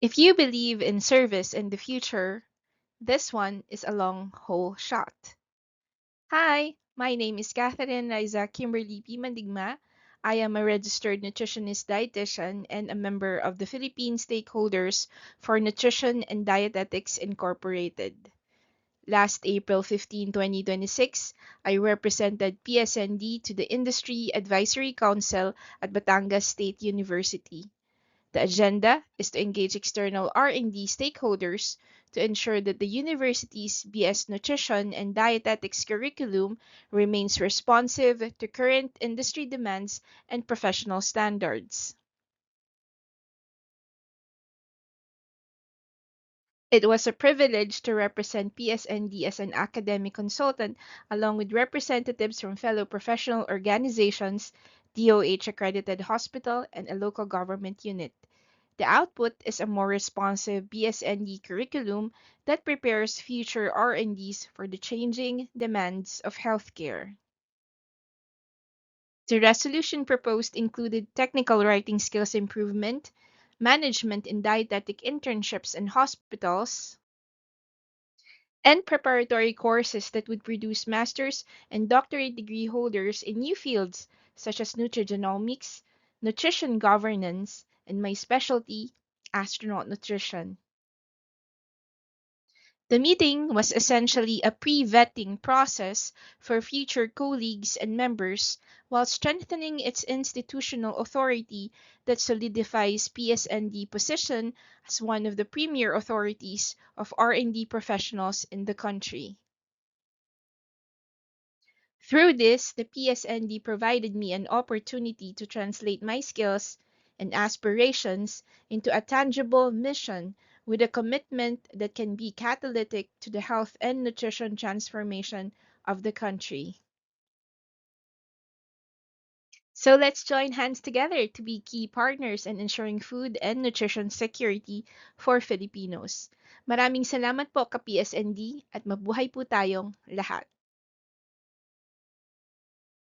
If you believe in service and the future, this one is a long haul shot. Hi, my name is Catherine Liza Kimberly P. Mandigma. I am a registered nutritionist dietitian and a member of the Philippine Stakeholders for Nutrition and Dietetics Incorporated. Last April 15, 2026, I represented PSND to the Industry Advisory Council at Batangas State University. The agenda is to engage external R&D stakeholders to ensure that the university's BS Nutrition and Dietetics curriculum remains responsive to current industry demands and professional standards. It was a privilege to represent PSND as an academic consultant along with representatives from fellow professional organizations, DOH accredited hospital, and a local government unit. The output is a more responsive BSND curriculum that prepares future R&Ds for the changing demands of healthcare. The resolution proposed included technical writing skills improvement, management in dietetic internships in hospitals, and preparatory courses that would produce master's and doctorate degree holders in new fields such as nutrigenomics, nutrition governance, and my specialty, astronaut nutrition. The meeting was essentially a pre-vetting process for future colleagues and members while strengthening its institutional authority that solidifies PSND position as one of the premier authorities of R&D professionals in the country. Through this, the PSND provided me an opportunity to translate my skills and aspirations into a tangible mission with a commitment that can be catalytic to the health and nutrition transformation of the country. So let's join hands together to be key partners in ensuring food and nutrition security for Filipinos. Maraming salamat po ka PSND at mabuhay po tayong lahat.